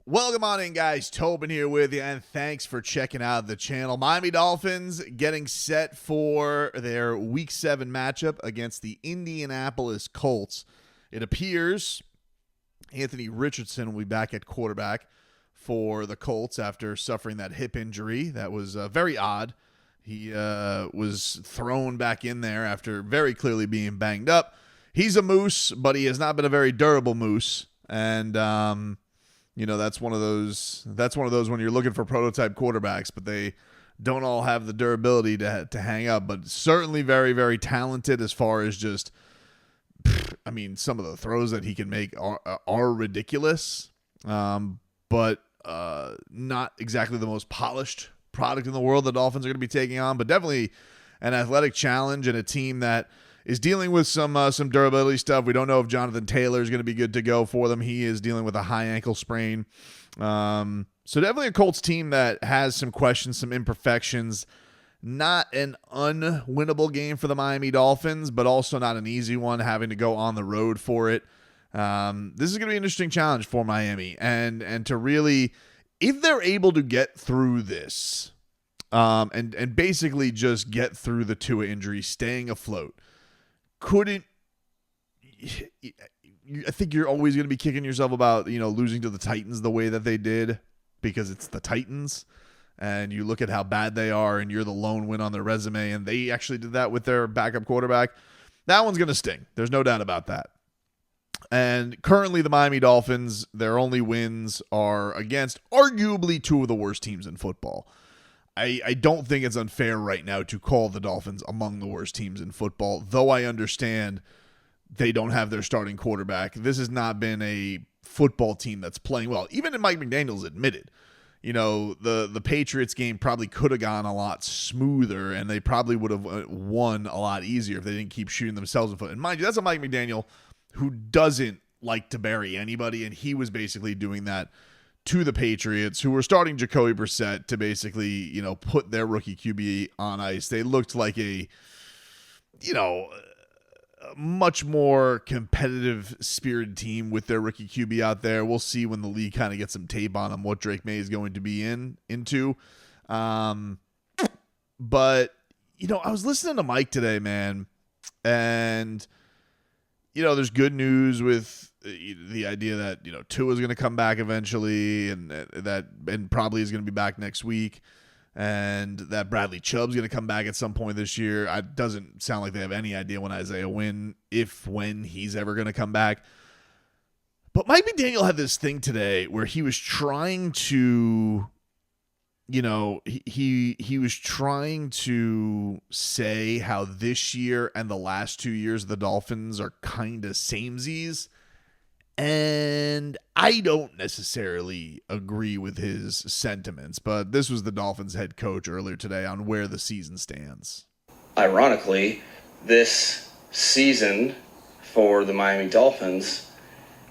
Welcome on in, guys. Tobin here with you, and thanks for checking out the channel. Miami Dolphins getting set for their Week 7 matchup against the Indianapolis Colts. It appears Anthony Richardson will be back at quarterback for the Colts after suffering that hip injury. That was very odd. He was thrown back in there after very clearly being banged up. He's a moose, but he has not been a very durable moose, and that's one of those when you're looking for prototype quarterbacks, but they don't all have the durability to hang up. But certainly very, very talented as far as just, some of the throws that he can make are ridiculous, but not exactly the most polished product in the world the Dolphins are going to be taking on, but definitely an athletic challenge and a team that is dealing with some durability stuff. We don't know if Jonathan Taylor is going to be good to go for them. He is dealing with a high ankle sprain. So definitely a Colts team that has some questions, some imperfections. Not an unwinnable game for the Miami Dolphins, but also not an easy one, having to go on the road for it. This is going to be an interesting challenge for Miami. And to really, if they're able to get through this and basically just get through the Tua injury, staying afloat, I think you're always going to be kicking yourself about, losing to the Titans the way that they did, because it's the Titans and you look at how bad they are and you're the lone win on their resume, and they actually did that with their backup quarterback. That one's going to sting. There's no doubt about that. And currently the Miami Dolphins, their only wins are against arguably two of the worst teams in football. I don't think it's unfair right now to call the Dolphins among the worst teams in football, though I understand they don't have their starting quarterback. This has not been a football team that's playing well. Even Mike McDaniel's admitted, the Patriots game probably could have gone a lot smoother, and they probably would have won a lot easier if they didn't keep shooting themselves in the foot. And mind you, that's a Mike McDaniel who doesn't like to bury anybody, and he was basically doing that to the Patriots, who were starting Jacoby Brissett to basically, put their rookie QB on ice. They looked like a much more competitive spirited team with their rookie QB out there. We'll see when the league kind of gets some tape on them what Drake May is going to be into. But, I was listening to Mike today, man, and, there's good news with the idea that, Tua is going to come back eventually, and probably is going to be back next week, and that Bradley Chubb's going to come back at some point this year. It doesn't sound like they have any idea when when he's ever going to come back. But Mike McDaniel had this thing today where he was trying to, he was trying to say how this year and the last 2 years of the Dolphins are kind of samesies. And I don't necessarily agree with his sentiments, but this was the Dolphins head coach earlier today on where the season stands. Ironically, this season for the Miami Dolphins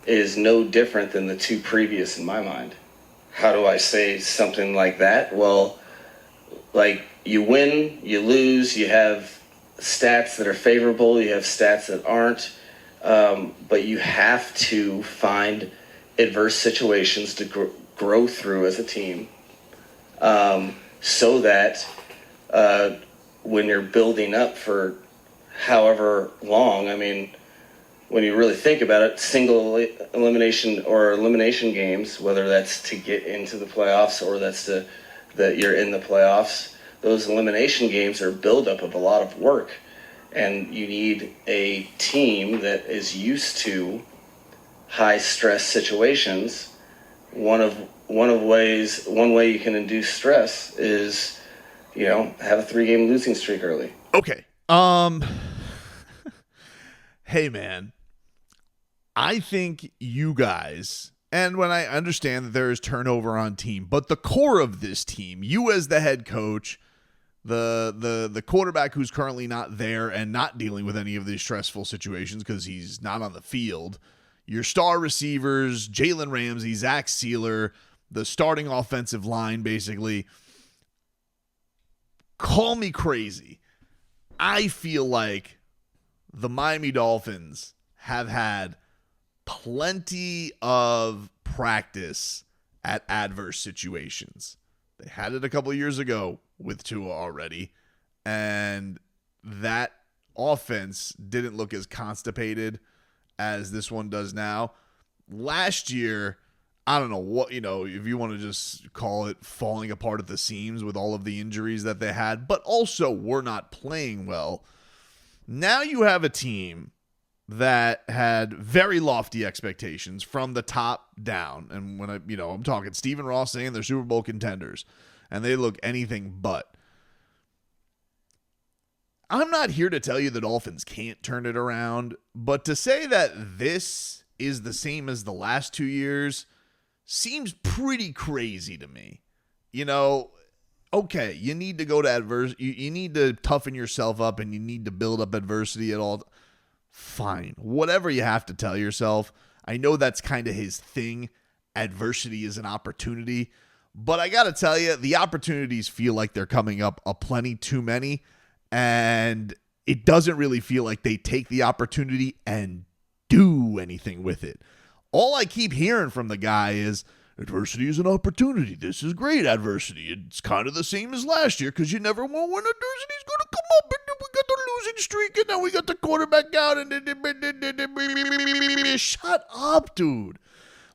is no different than the two previous in my mind. How do I say something like that? Well, like, you win, you lose, you have stats that are favorable, you have stats that aren't. But you have to find adverse situations to grow through as a team, so that when you're building up for however long, when you really think about it, single elimination or elimination games, whether that's to get into the playoffs or that you're in the playoffs, those elimination games are buildup of a lot of work. And you need a team that is used to high stress situations. One way you can induce stress is, have a 3-game losing streak early. Okay. Hey man, I think you guys, and when I understand that there is turnover on team, but the core of this team, you as the head coach, the quarterback who's currently not there and not dealing with any of these stressful situations because he's not on the field, your star receivers, Jalen Ramsey, Zach Sealer, the starting offensive line, basically. Call me crazy. I feel like the Miami Dolphins have had plenty of practice at adverse situations. They had it a couple of years ago with Tua already, and that offense didn't look as constipated as this one does now. Last year, I don't know what, if you want to just call it falling apart at the seams with all of the injuries that they had, but also were not playing well. Now you have a team that had very lofty expectations from the top down. And when I'm talking Stephen Ross saying they're Super Bowl contenders, and they look anything but. I'm not here to tell you the Dolphins can't turn it around, but to say that this is the same as the last 2 years seems pretty crazy to me. Okay, you need to go to adversity. You need to toughen yourself up, and you need to build up adversity at all. Fine. Whatever you have to tell yourself. I know that's kind of his thing. Adversity is an opportunity. But I got to tell you, the opportunities feel like they're coming up a plenty too many. And it doesn't really feel like they take the opportunity and do anything with it. All I keep hearing from the guy is, adversity is an opportunity. This is great adversity. It's kind of the same as last year because you never know when adversity is going to come up. And then we got the losing streak, and then we got the quarterback out. And shut up, dude.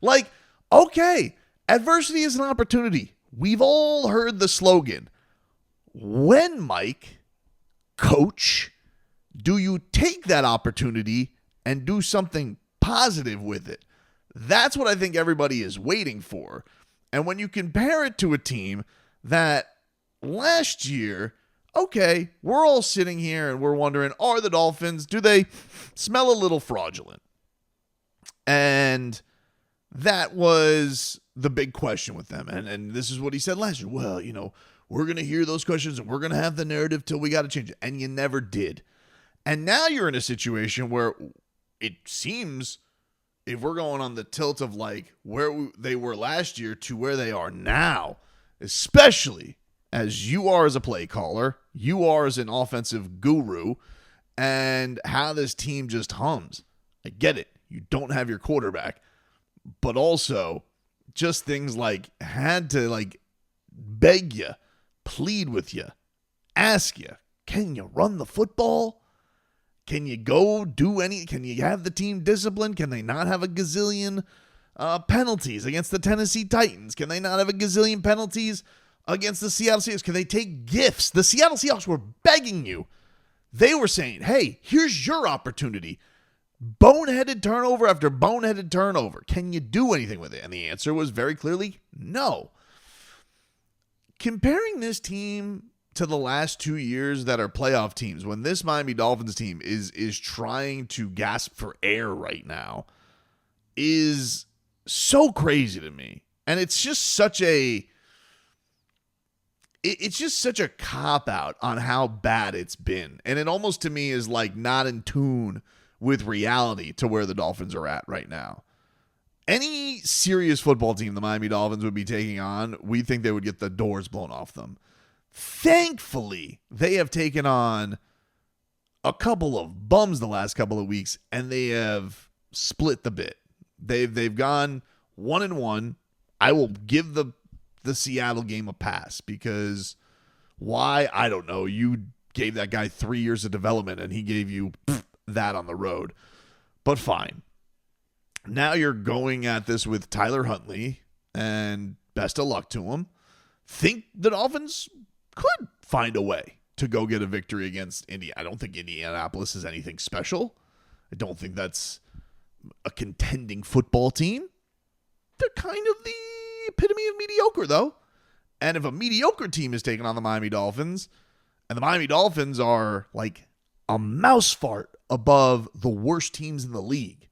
Like, okay, adversity is an opportunity. We've all heard the slogan. When, Mike, coach, do you take that opportunity and do something positive with it? That's what I think everybody is waiting for. And when you compare it to a team that last year, okay, we're all sitting here and we're wondering, are the Dolphins, do they smell a little fraudulent? And that was the big question with them. And this is what he said last year. Well, we're going to hear those questions and we're going to have the narrative till we got to change it. And you never did. And now you're in a situation where it seems, if we're going on the tilt of like where they were last year to where they are now, especially as you are as a play caller, you are as an offensive guru, and how this team just hums. I get it. You don't have your quarterback, but also just things like had to like beg you, plead with you, ask you, can you run the football? Can you go do any? Can you have the team disciplined? Can they not have a gazillion penalties against the Tennessee Titans? Can they not have a gazillion penalties against the Seattle Seahawks? Can they take gifts? The Seattle Seahawks were begging you. They were saying, hey, here's your opportunity. Boneheaded turnover after boneheaded turnover. Can you do anything with it? And the answer was very clearly no. Comparing this team to the last 2 years that are playoff teams, when this Miami Dolphins team is trying to gasp for air right now, is so crazy to me. And it's just such a cop-out on how bad it's been. And it almost to me is like not in tune with reality to where the Dolphins are at right now. Any serious football team the Miami Dolphins would be taking on, we think they would get the doors blown off them. Thankfully, they have taken on a couple of bums the last couple of weeks, and they have split the bit. They've gone 1-1. I will give the Seattle game a pass because why? I don't know. You gave that guy 3 years of development, and he gave you that on the road. But fine. Now you're going at this with Tyler Huntley, and best of luck to him. Think the Dolphins could find a way to go get a victory against India. I don't think Indianapolis is anything special. I don't think that's a contending football team. They're kind of the epitome of mediocre, though. And if a mediocre team is taking on the Miami Dolphins, and the Miami Dolphins are like a mouse fart above the worst teams in the league,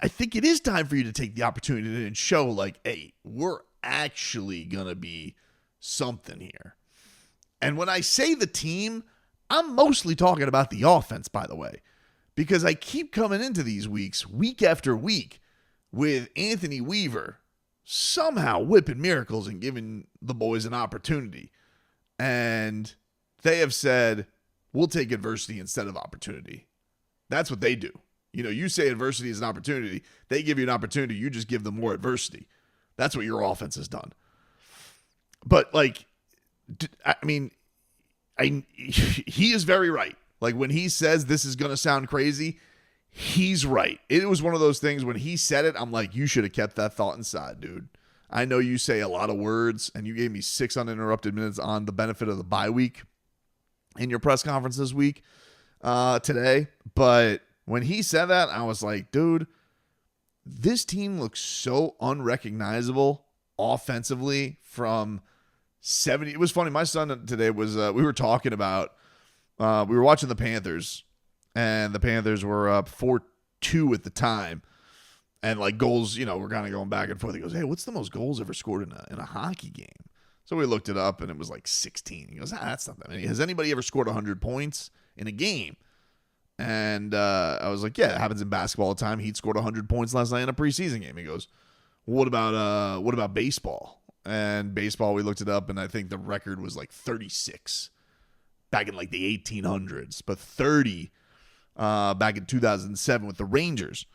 I think it is time for you to take the opportunity and show like, hey, we're actually going to be something here. And when I say the team, I'm mostly talking about the offense, by the way, because I keep coming into these weeks, week after week, with Anthony Weaver somehow whipping miracles and giving the boys an opportunity. And they have said, we'll take adversity instead of opportunity. That's what they do. You say adversity is an opportunity. They give you an opportunity. You just give them more adversity. That's what your offense has done. But, he is very right. Like, when he says this is going to sound crazy, he's right. It was one of those things when he said it, I'm like, you should have kept that thought inside, dude. I know you say a lot of words, and you gave me 6 uninterrupted minutes on the benefit of the bye week in your press conference this week today. But when he said that, I was like, dude, this team looks so unrecognizable offensively from 70. It was funny. My son today was, we were talking about, we were watching the Panthers, and the Panthers were up 4-2 at the time. And like goals, we're kind of going back and forth. He goes, hey, what's the most goals ever scored in a hockey game? So we looked it up, and it was like 16. He goes, that's not that many. Has anybody ever scored 100 points in a game? And I was like, yeah, it happens in basketball all the time. He'd scored 100 points last night in a preseason game. He goes, what about baseball? And baseball, we looked it up, and I think the record was like 36 back in like the 1800s, but 30 back in 2007 with the Rangers.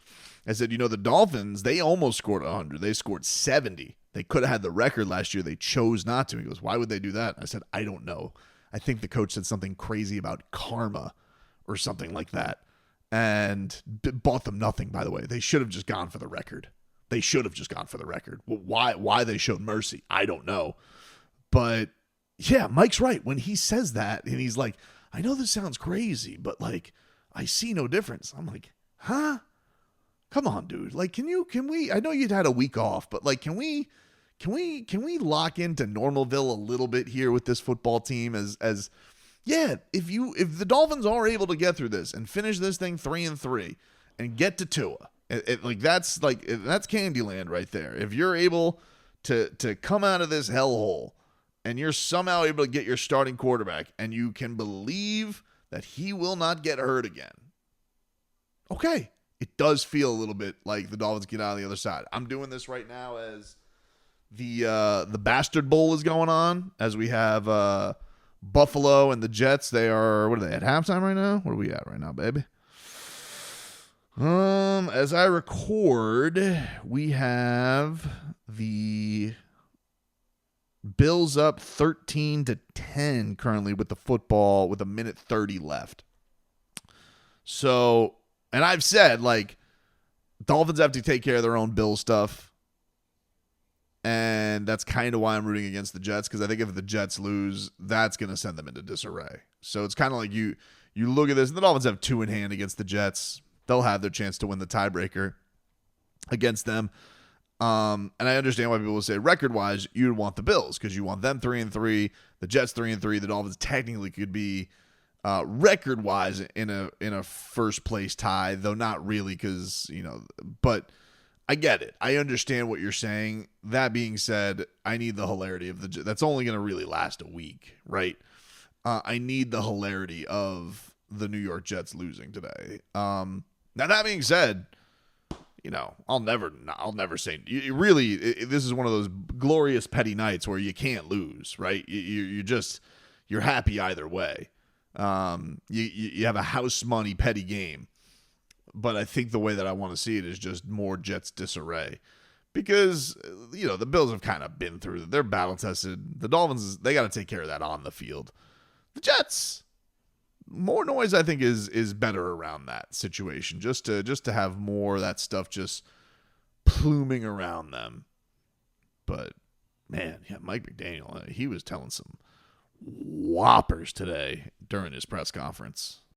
I said, the Dolphins, they almost scored 100. They scored 70. They could have had the record last year. They chose not to. He goes, why would they do that? I said, I don't know. I think the coach said something crazy about karma or something like that, and bought them nothing, by the way. They should have just gone for the record. Why they showed mercy, I don't know. But, yeah, Mike's right. When he says that, and he's like, I know this sounds crazy, but, like, I see no difference. I'm like, huh? Come on, dude. Like, can we, I know you'd had a week off, but, like, can we lock into Normalville a little bit here with this football team as yeah, if the Dolphins are able to get through this and finish this thing 3-3 and get to Tua, that's Candyland right there. If you're able to come out of this hellhole and you're somehow able to get your starting quarterback and you can believe that he will not get hurt again, okay, it does feel a little bit like the Dolphins get out on the other side. I'm doing this right now as the Bastard Bowl is going on, as we have Buffalo and the Jets. They are, what are they, at halftime right now? What are we at right now, baby? As I record, we have the Bills up 13-10 currently with the football with 1:30 left. So, and I've said, like, Dolphins have to take care of their own Bill stuff. And that's kind of why I'm rooting against the Jets, because I think if the Jets lose, that's going to send them into disarray. So it's kind of like you look at this, and the Dolphins have 2 in hand against the Jets. They'll have their chance to win the tiebreaker against them. And I understand why people will say record-wise, you'd want the Bills because you want them 3-3, the Jets 3-3. The Dolphins technically could be record-wise in a first-place tie, though not really because, but I get it. I understand what you're saying. That being said, I need the hilarity of that's only going to really last a week, right? I need the hilarity of the New York Jets losing today. Now that being said, I'll never say this is one of those glorious petty nights where you can't lose, right? You're happy either way. You have a house money petty game. But I think the way that I want to see it is just more Jets disarray. Because, the Bills have kind of been through. They're battle tested. The Dolphins, they got to take care of that on the field. The Jets, more noise I think is better around that situation. Just to have more of that stuff just pluming around them. But, man, yeah, Mike McDaniel, he was telling some whoppers today during his press conference.